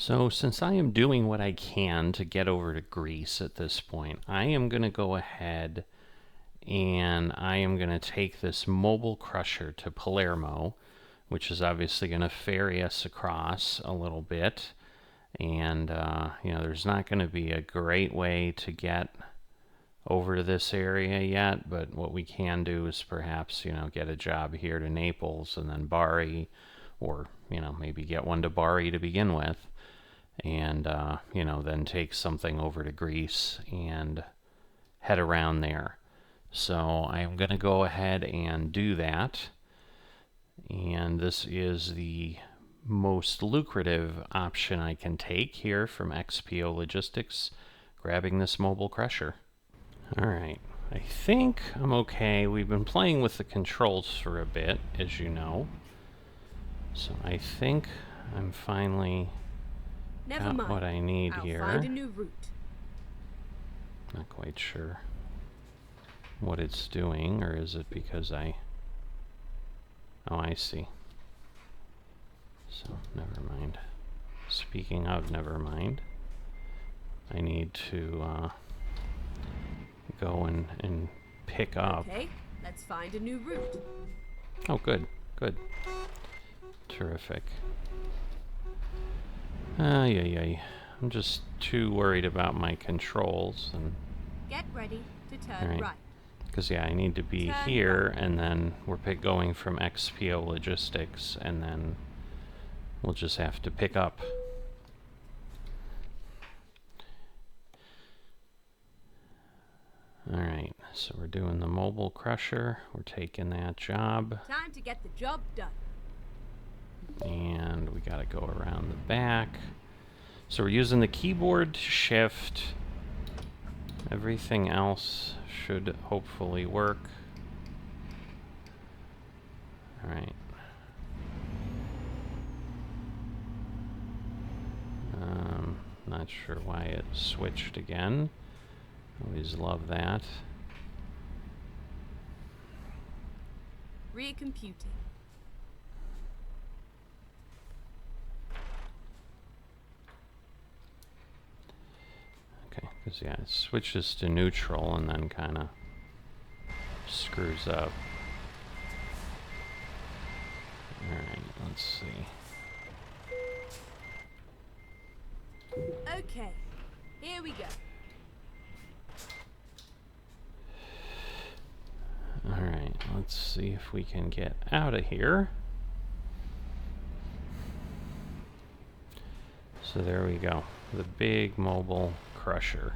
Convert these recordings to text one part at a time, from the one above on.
So since I am doing what I can to get over to Greece at this point, I am going to go ahead and I am going to take this mobile crusher to Palermo, which is obviously going to ferry us across a little bit. And, there's not going to be a great way to get over to this area yet, but what we can do is perhaps, get a job here to Naples and then Bari, or, maybe get one to Bari to begin with, and, then take something over to Greece and head around there. So I'm going to go ahead and do that. And this is the most lucrative option I can take here from XPO Logistics, grabbing this mobile crusher. Alright, I think I'm okay. We've been playing with the controls for a bit, as you know. So I think I'm finally got what I need here. I'll find a new route. Not quite sure what it's doing, or is it because I... Oh, I see. So, never mind. Speaking of never mind, I need to go and pick up. Okay, let's find a new route. Oh, good, good. Terrific. Yeah. I'm just too worried about my controls and... Get ready to turn right. Because, yeah, I need to be here, and then we're going from XPO Logistics, and then we'll just have to pick up. Alright, so we're doing the mobile crusher. We're taking that job. Time to get the job done. And we gotta go around the back. So we're using the keyboard shift. Everything else should hopefully work. Alright. Not sure why it switched again. Always love that. Recomputing. Okay, because yeah, it switches to neutral and then kind of screws up. Alright, let's see. Okay, here we go. Alright, let's see if we can get out of here. So there we go, the big mobile crusher.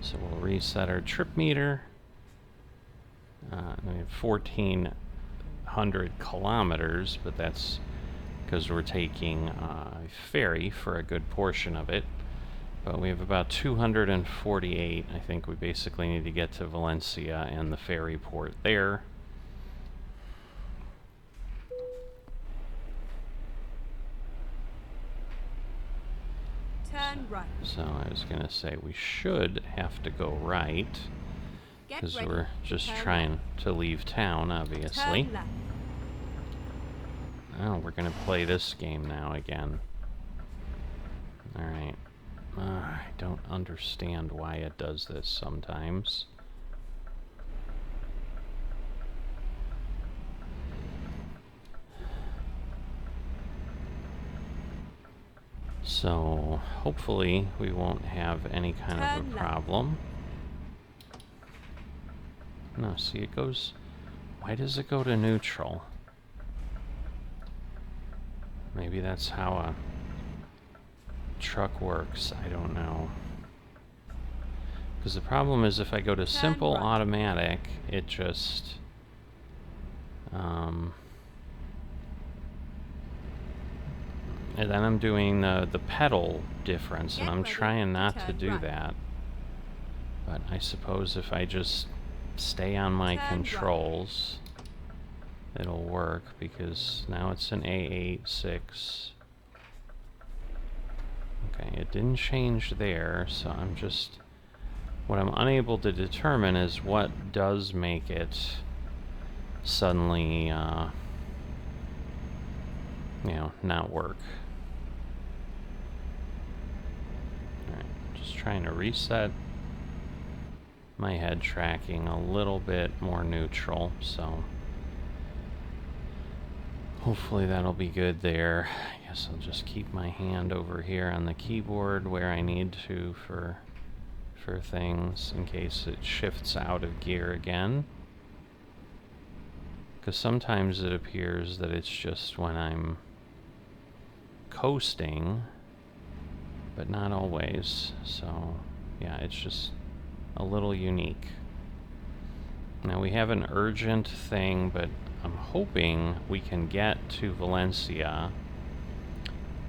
So we'll reset our trip meter. We have 1,400 kilometers, but that's because we're taking a ferry for a good portion of it. But we have about 248. I think we basically need to get to Valencia and the ferry port there. Turn right. So I was going to say we should have to go right, because we're just trying to leave town, obviously. Oh, we're going to play this game now again. Alright. I don't understand why it does this sometimes. So, hopefully we won't have any kind of a problem. No, see, it goes... Why does it go to neutral? Maybe that's how a truck works. I don't know. Because the problem is if I go to simple automatic, it just... and then I'm doing the pedal difference, and I'm trying not to do that. But I suppose if I just stay on my controls, it'll work, because now it's an A86. Okay, it didn't change there, so I'm just... What I'm unable to determine is what does make it suddenly not work. Alright, just trying to reset my head tracking a little bit more neutral, so hopefully that'll be good there. I guess I'll just keep my hand over here on the keyboard where I need to for things in case it shifts out of gear again. Because sometimes it appears that it's just when I'm coasting, but not always. So yeah, it's just a little unique. Now we have an urgent thing, but I'm hoping we can get to Valencia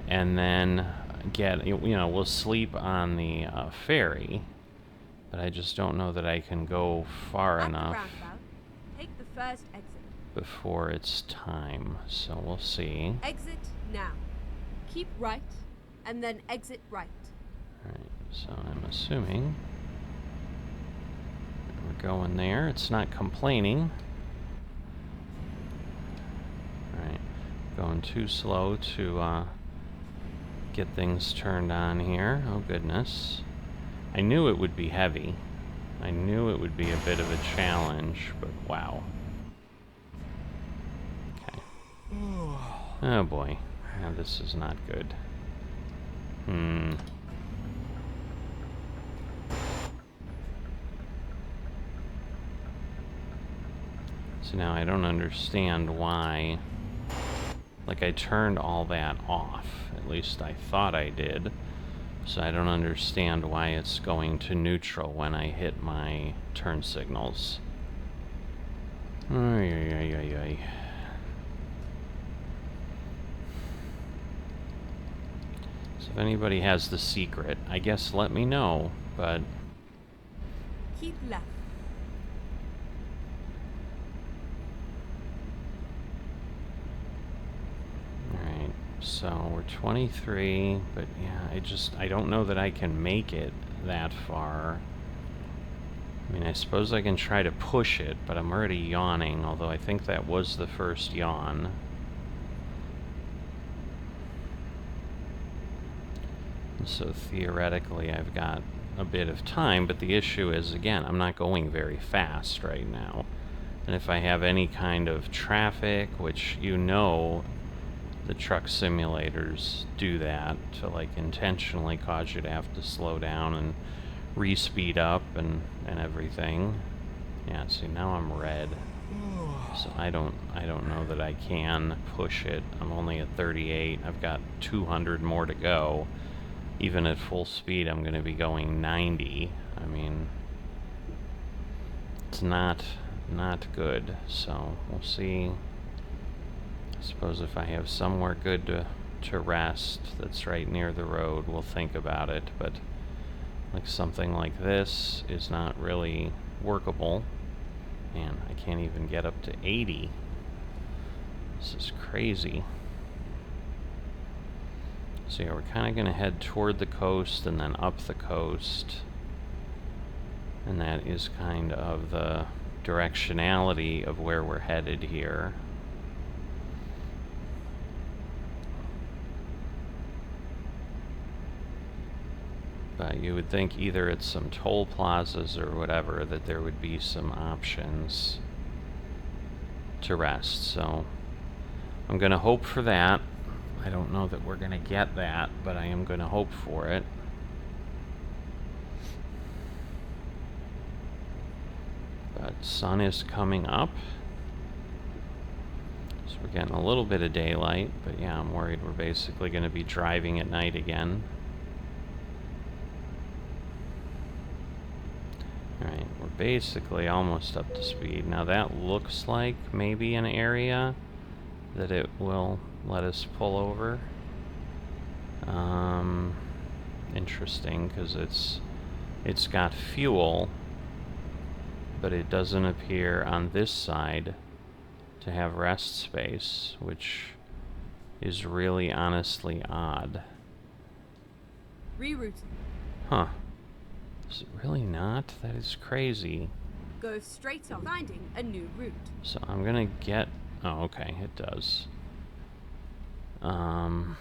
and then get, we'll sleep on the ferry, but I just don't know that I can go far enough take the first exit before it's time, so we'll see. Exit now. Keep right, and then exit right. Alright, so I'm assuming we're going there. It's not complaining. Alright, going too slow to get things turned on here. Oh goodness. I knew it would be heavy. I knew it would be a bit of a challenge, but wow. Okay. Oh boy. Now this is not good. So now I don't understand why. Like, I turned all that off. At least I thought I did. So I don't understand why it's going to neutral when I hit my turn signals. Ay, ay, ay, ay, ay. So if anybody has the secret, I guess let me know, but... Keep left. Alright, so we're 23, but yeah, I don't know that I can make it that far. I mean, I suppose I can try to push it, but I'm already yawning, although I think that was the first yawn. So theoretically I've got a bit of time, but the issue is, again, I'm not going very fast right now. And if I have any kind of traffic, which the truck simulators do that to like intentionally cause you to have to slow down and re-speed up and everything. Yeah, see, now I'm red. So I don't know that I can push it. I'm only at 38. I've got 200 more to go. Even at full speed, I'm going to be going 90. I mean, it's not good. So we'll see. I suppose if I have somewhere good to rest that's right near the road, we'll think about it. But like something like this is not really workable. Man, I can't even get up to 80. This is crazy. So yeah, we're kind of going to head toward the coast and then up the coast. And that is kind of the directionality of where we're headed here. But you would think either at some toll plazas or whatever that there would be some options to rest. So I'm going to hope for that. I don't know that we're going to get that, but I am going to hope for it. But sun is coming up. So we're getting a little bit of daylight, but yeah, I'm worried we're basically going to be driving at night again. Alright, we're basically almost up to speed. Now that looks like maybe an area that it will let us pull over. Interesting, because it's got fuel, but it doesn't appear on this side to have rest space, which is really honestly odd. Rerouting. Huh. Is it really not? That is crazy. Go straight on, finding a new route. So I'm gonna get... Oh, okay, it does. So I'm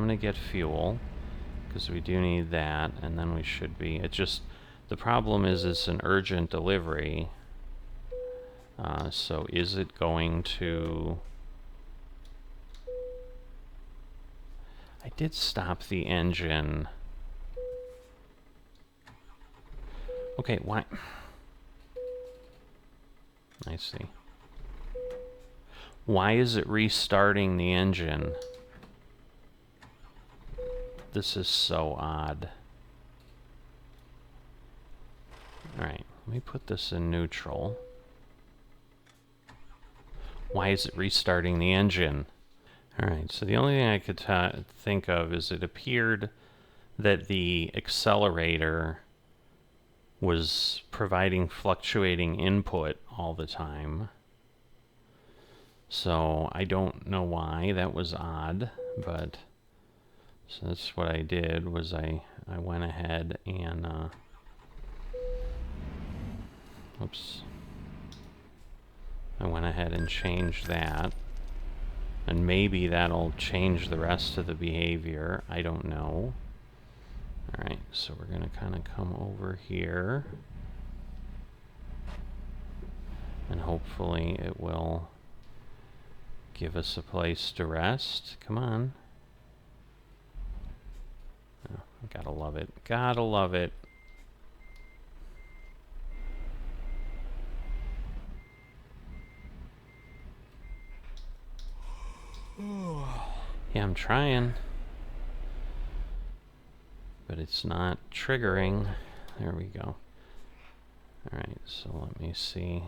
gonna get fuel, because we do need that, and then we should be... It just... The problem is it's an urgent delivery. So is it going to... I did stop the engine. Okay, why... I see. Why is it restarting the engine? This is so odd. Alright, let me put this in neutral. Why is it restarting the engine? Alright, so the only thing I could think of is it appeared that the accelerator was providing fluctuating input all the time. So I don't know why. That was odd, but so that's what I did, was I went ahead and oops. I went ahead and changed that. And maybe that'll change the rest of the behavior. I don't know. Alright, so we're going to kind of come over here. And hopefully it will give us a place to rest. Come on. Oh, gotta love it. Gotta love it. Yeah, I'm trying. But it's not triggering. There we go. Alright, so let me see.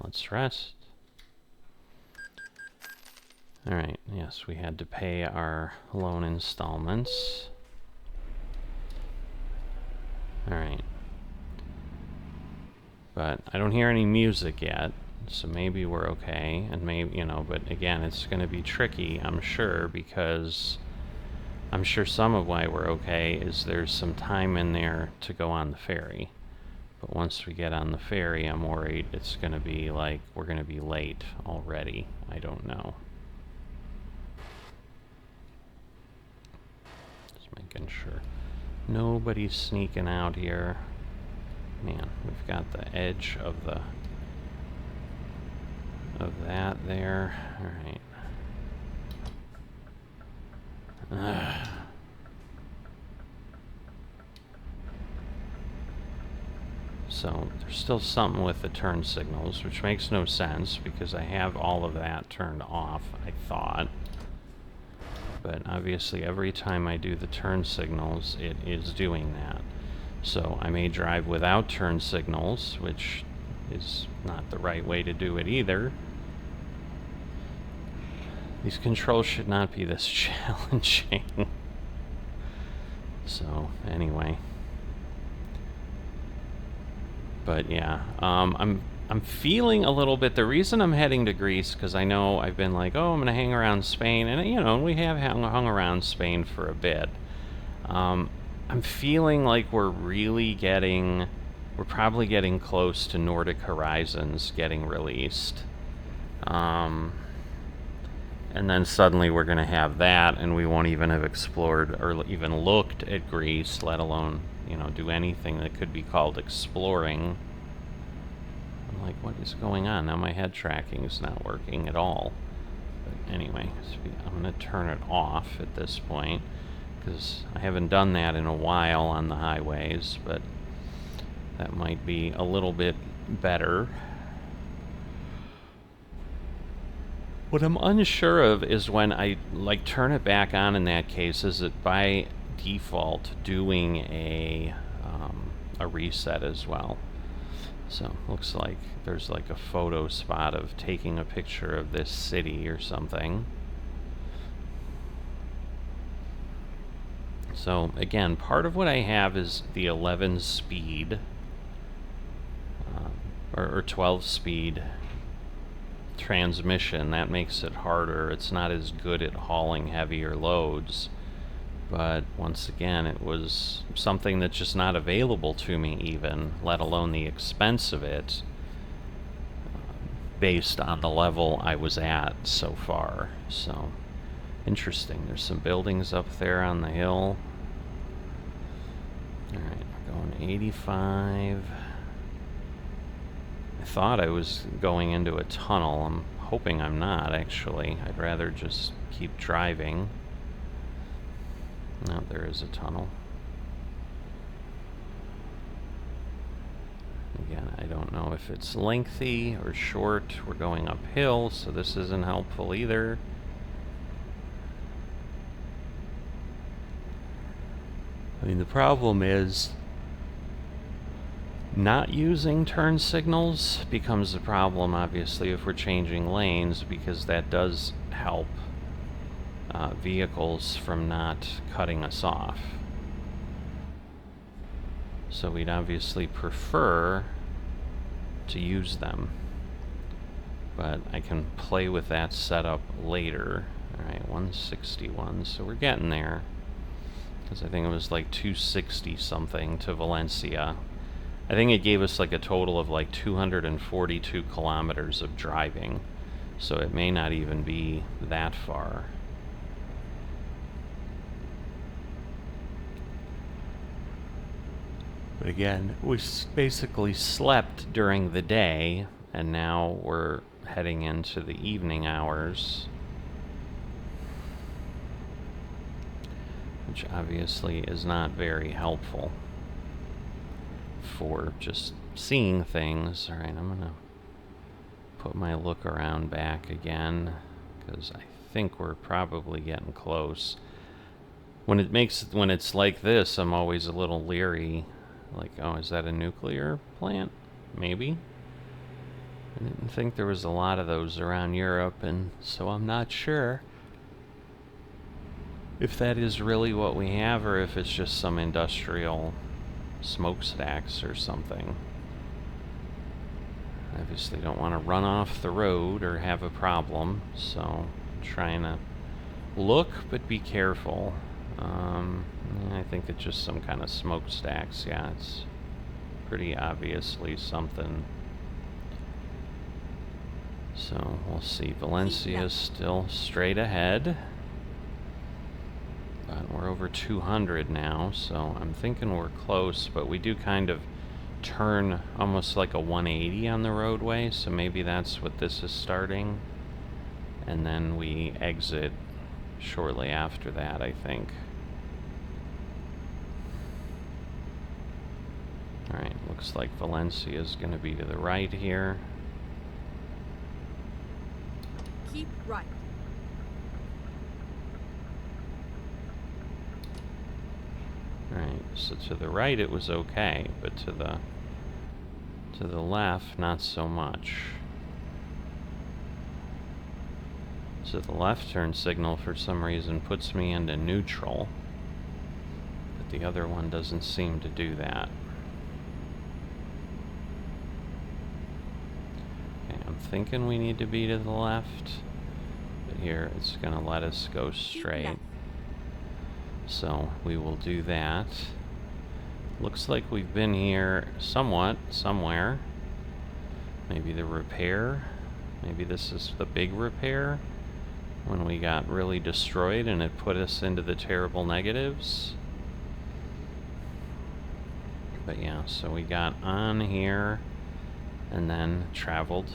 Let's rest. Alright, yes, we had to pay our loan installments. Alright. But I don't hear any music yet, so maybe we're okay. And maybe, you know, but again, it's going to be tricky, I'm sure, because I'm sure some of why we're okay is there's some time in there to go on the ferry. But once we get on the ferry, I'm worried it's going to be like we're going to be late already. I don't know. Just making sure nobody's sneaking out here. Man, we've got the edge of that there. All right. So there's still something with the turn signals, which makes no sense because I have all of that turned off, I thought. But obviously every time I do the turn signals, it is doing that. So I may drive without turn signals, which is not the right way to do it either. These controls should not be this challenging. So anyway. But yeah, I'm feeling a little bit. The reason I'm heading to Greece, because I know I've been like, oh, I'm gonna hang around Spain, and you know, we have hung around Spain for a bit. I'm feeling like we're probably getting close to Nordic Horizons getting released. And then suddenly we're gonna have that, and we won't even have explored or even looked at Greece, let alone, you know, do anything that could be called exploring. I'm like, what is going on? Now my head tracking is not working at all. But anyway, I'm going to turn it off at this point, because I haven't done that in a while on the highways, but that might be a little bit better. What I'm unsure of is when I turn it back on in that case, is it by default doing a reset as well. So looks like there's like a photo spot of taking a picture of this city or something. So again, part of what I have is the 11 speed or 12 speed transmission. That makes it harder. It's not as good at hauling heavier loads. But once again, it was something that's just not available to me even, let alone the expense of it. based on the level I was at so far. So, interesting. There's some buildings up there on the hill. Alright, we're going 85. I thought I was going into a tunnel. I'm hoping I'm not, actually. I'd rather just keep driving. No, there is a tunnel. Again, I don't know if it's lengthy or short. We're going uphill, so this isn't helpful either. I mean, the problem is not using turn signals becomes a problem, obviously, if we're changing lanes, because that does help vehicles from not cutting us off. So we'd obviously prefer to use them. But I can play with that setup later. Alright, 161, so we're getting there. Because I think it was like 260 something to Valencia. I think it gave us like a total of like 242 kilometers of driving. So it may not even be that far. But again, we basically slept during the day, and now we're heading into the evening hours. Which obviously is not very helpful for just seeing things. Alright, I'm gonna put my look around back again, because I think we're probably getting close. When it's like this, I'm always a little leery. Like, oh, is that a nuclear plant? Maybe. I didn't think there was a lot of those around Europe, and so I'm not sure if that is really what we have, or if it's just some industrial smokestacks or something. Obviously don't want to run off the road or have a problem, so I'm trying to look but be careful. I think it's just some kind of smokestacks. Yeah, it's pretty obviously something. So we'll see. Valencia's still straight ahead. But we're over 200 now, so I'm thinking we're close, but we do kind of turn almost like a 180 on the roadway, so maybe that's what this is starting. And then we exit shortly after that, I think. Alright, looks like Valencia's going to be to the right here. Keep right. Alright, so to the right it was okay, but to the left, not so much. So the left turn signal for some reason puts me into neutral, but the other one doesn't seem to do that. Okay, I'm thinking we need to be to the left, but here it's going to let us go straight. So we will do that. Looks like we've been here somewhere. Maybe the repair. Maybe this is the big repair when we got really destroyed and it put us into the terrible negatives. But yeah, so we got on here and then traveled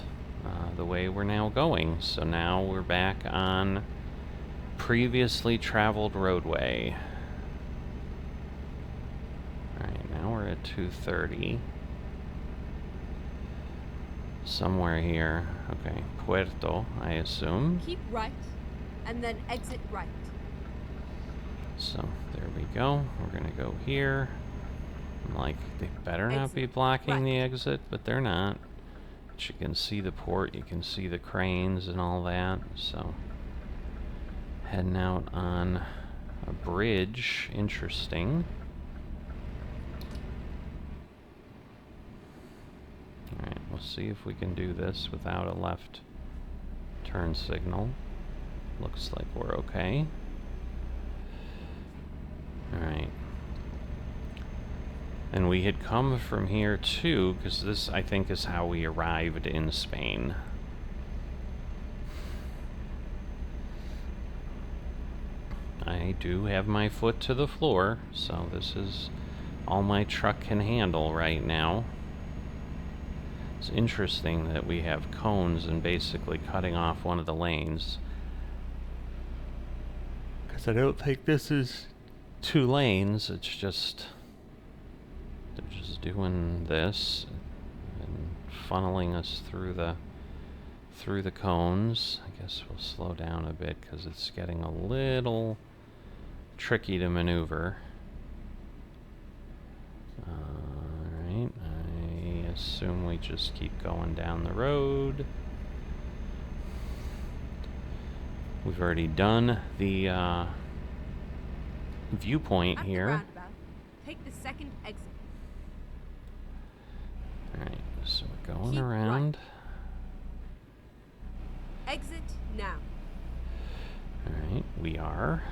the way we're now going. So now we're back on previously traveled roadway. Alright, now we're at 230. Somewhere here. Okay, Puerto, I assume. Keep right, and then exit right. So, there we go. We're gonna go here. I'm like, they better not be blocking the exit, but they're not. But you can see the port, you can see the cranes and all that, so... Heading out on a bridge. Interesting. Alright, we'll see if we can do this without a left turn signal. Looks like we're okay. Alright. And we had come from here too, because this, I think, is how we arrived in Spain. I do have my foot to the floor, so this is all my truck can handle right now. It's interesting that we have cones and basically cutting off one of the lanes. Because I don't think this is 2 lanes, it's just... they're just doing this and funneling us through the cones. I guess we'll slow down a bit because it's getting a little tricky to maneuver. Alright, I assume we just keep going down the road. We've already done the viewpoint At here. the roundabout, take the second exit. Alright, so we're going Keep around. Exit now. Alright, we are.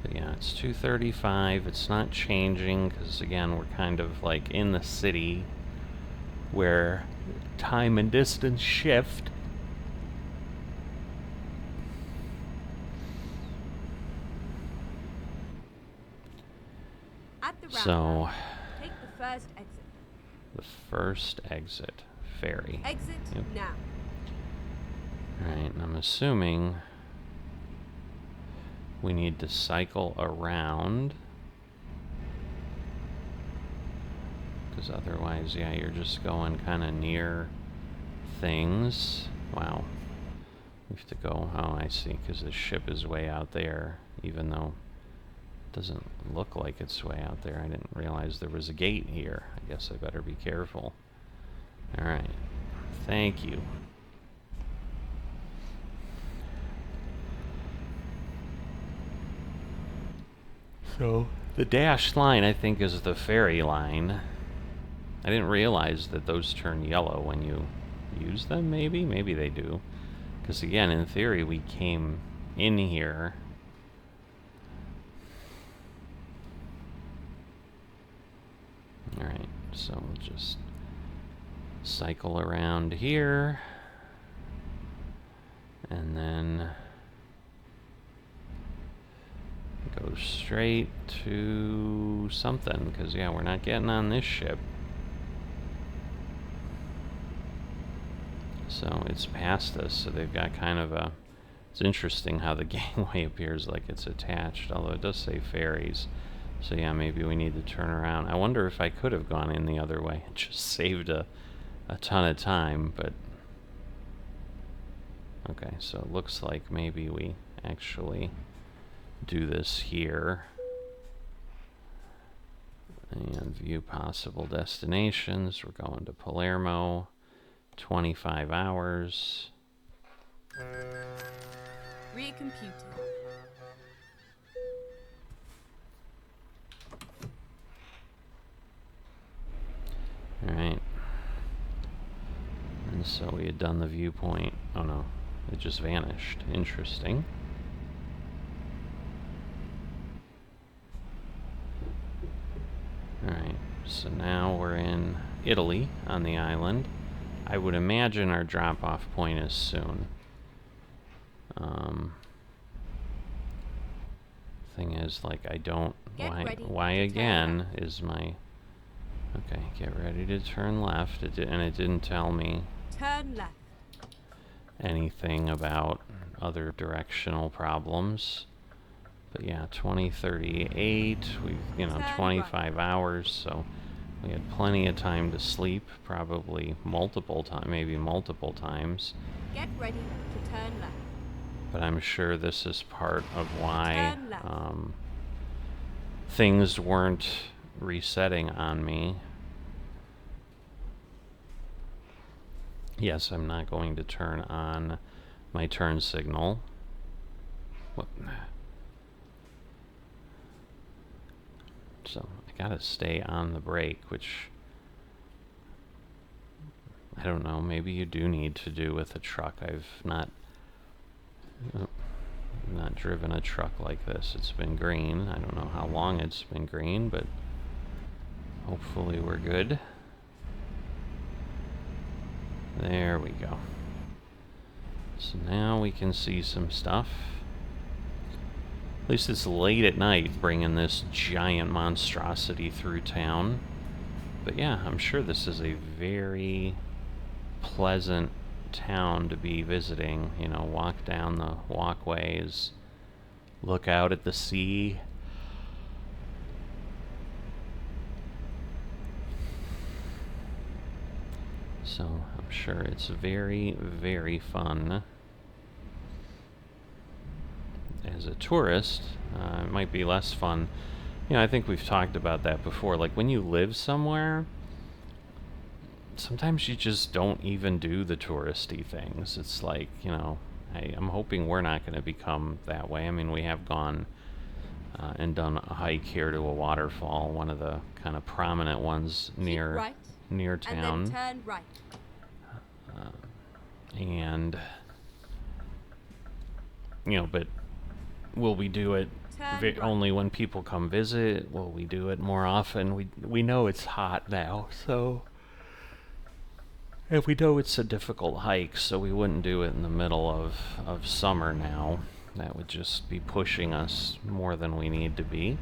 But yeah, it's 2:35. It's not changing because, again, we're kind of like in the city where time and distance shift. At the So, roundabout, take the first exit. the first exit, ferry. Exit Yep. now. Alright, and I'm assuming we need to cycle around. Because otherwise, yeah, you're just going kind of near things. Wow. We have to go, oh, I see, because the ship is way out there, even though it doesn't look like it's way out there. I didn't realize there was a gate here. I guess I better be careful. Alright. Thank you. So, the dashed line, I think, is the ferry line. I didn't realize that those turn yellow when you use them, maybe? Maybe they do. Because, again, in theory, we came in here. Alright, so we'll just cycle around here. And then go straight to something, because, yeah, we're not getting on this ship. So it's past us, so they've got kind of a... It's interesting how the gangway appears like it's attached, although it does say ferries. So yeah, maybe we need to turn around. I wonder if I could have gone in the other way and just saved a ton of time, but... Okay, so it looks like maybe we actually do this here. And view possible destinations. We're going to Palermo. 25 hours. Recomputing. Alright. And so we had done the viewpoint. Oh no, it just vanished. Interesting. Alright, so now we're in Italy on the island. I would imagine our drop-off point is soon. Thing is, like, I don't... Why again is my... Okay, get ready to turn left. And it didn't tell me Turn left. anything about other directional problems. But yeah, 2038, we've, you know, 25 hours, so we had plenty of time to sleep, probably multiple times, maybe multiple times. Get ready to turn left. But I'm sure this is part of why things weren't resetting on me. Yes, I'm not going to turn on my turn signal. What? So I gotta stay on the brake, which I don't know, maybe you do need to do with a truck. I've not driven a truck like this. It's been green. I don't know how long it's been green, but hopefully we're good. There we go. So now we can see some stuff. At least it's late at night bringing this giant monstrosity through town. But yeah, I'm sure this is a very pleasant town to be visiting. You know, walk down the walkways, look out at the sea. So I'm sure it's very, very fun. As a tourist, it might be less fun. You know, I think we've talked about that before. Like, when you live somewhere, sometimes you just don't even do the touristy things. It's like, you know, I'm hoping we're not going to become that way. I mean, we have gone and done a hike here to a waterfall, one of the kind of prominent ones near right, town. And then turn right. And you know, but will we do it only when people come visit? Will we do it more often? We know it's hot now, so if we know it's a difficult hike, so we wouldn't do it in the middle of summer now. That would just be pushing us more than we need to be.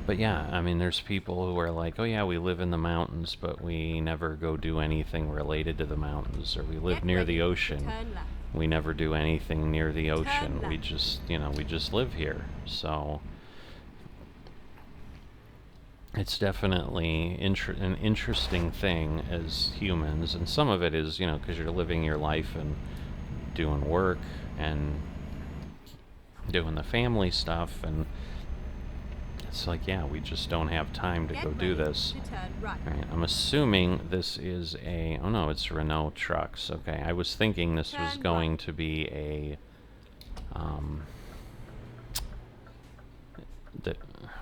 But yeah, I mean, there's people who are like, oh yeah, we live in the mountains, but we never go do anything related to the mountains, or we live near the ocean. We never do anything near the ocean. We just, you know, we just live here. So it's definitely an interesting thing as humans, and some of it is, you know, because you're living your life and doing work and doing the family stuff, and it's like, yeah, we just don't have time to go do this. Right. I'm assuming this is a... Oh, no, it's Renault trucks. Okay, I was thinking this was going to be a...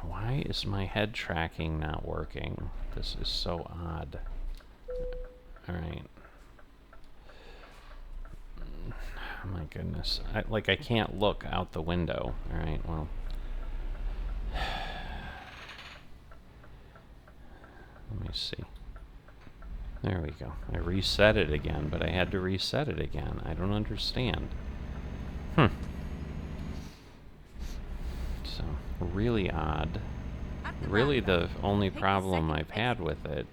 Why is my head tracking not working? This is so odd. Alright. Oh my goodness. I can't look out the window. Alright, well... Let me see. There we go. I reset it again, but I had to reset it again. I don't understand. So, really odd. Really the only problem I've had with it.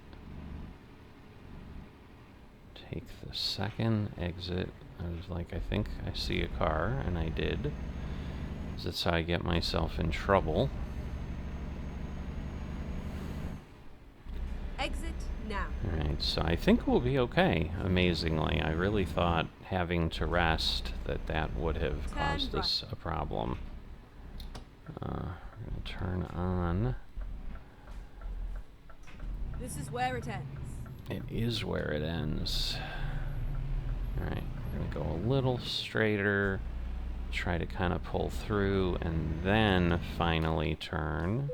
Take the second exit. I was like, I think I see a car, and I did. That's how I get myself in trouble. Exit now. Alright, so I think we'll be okay, amazingly. I really thought having to rest that would have caused us a problem. We're going to turn on. This is where it ends. It is where it ends. Alright, we're going to go a little straighter, try to kind of pull through, and then finally turn.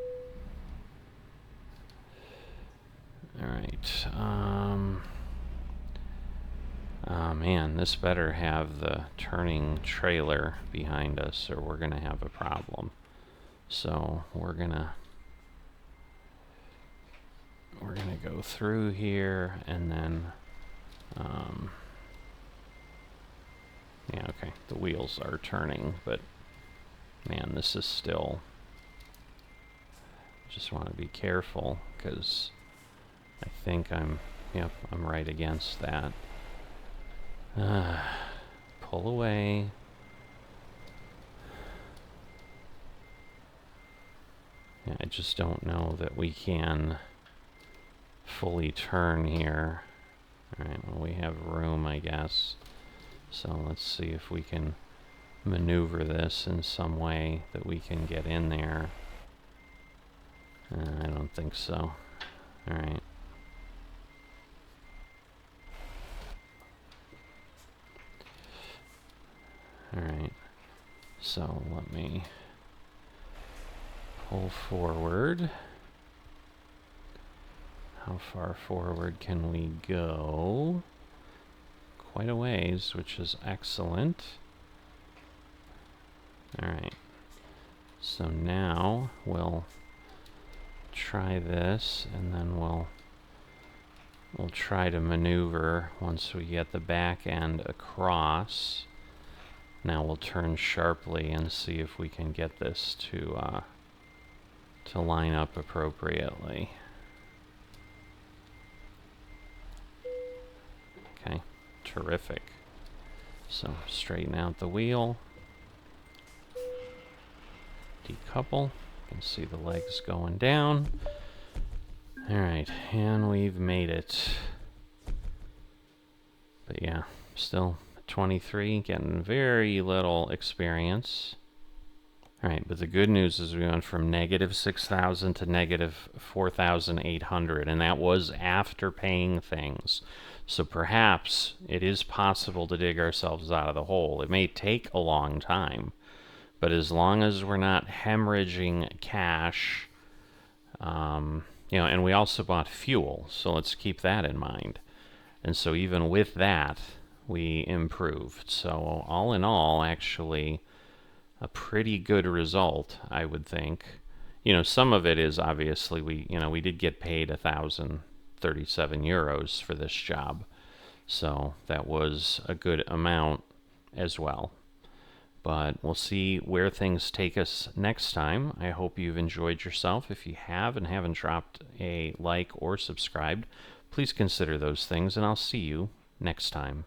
Alright, oh man, this better have the turning trailer behind us, or we're gonna have a problem. So we're gonna go through here, and then yeah, okay, the wheels are turning, but man, this is still... Just want to be careful, because I think I'm right against that. Pull away. Yeah, I just don't know that we can fully turn here. Alright, well, we have room, I guess. So let's see if we can maneuver this in some way that we can get in there. I don't think so. Alright. Alright. So let me pull forward. How far forward can we go? Quite a ways, which is excellent. Alright. So now we'll try this, and then we'll We'll try to maneuver once we get the back end across. Now we'll turn sharply and see if we can get this to line up appropriately. Okay, terrific. So straighten out the wheel. Decouple. You can see the legs going down. Alright, and we've made it. But yeah, still 23, getting very little experience. Alright, but the good news is we went from negative 6,000 to negative 4,800, and that was after paying things. So perhaps it is possible to dig ourselves out of the hole. It may take a long time, but as long as we're not hemorrhaging cash, you know, and we also bought fuel, so let's keep that in mind. And so even with that, we improved. So all in all, actually, a pretty good result, I would think. You know, some of it is obviously we did get paid 1,037 euros for this job. So that was a good amount as well. But we'll see where things take us next time. I hope you've enjoyed yourself. If you have and haven't dropped a like or subscribed, please consider those things, and I'll see you next time.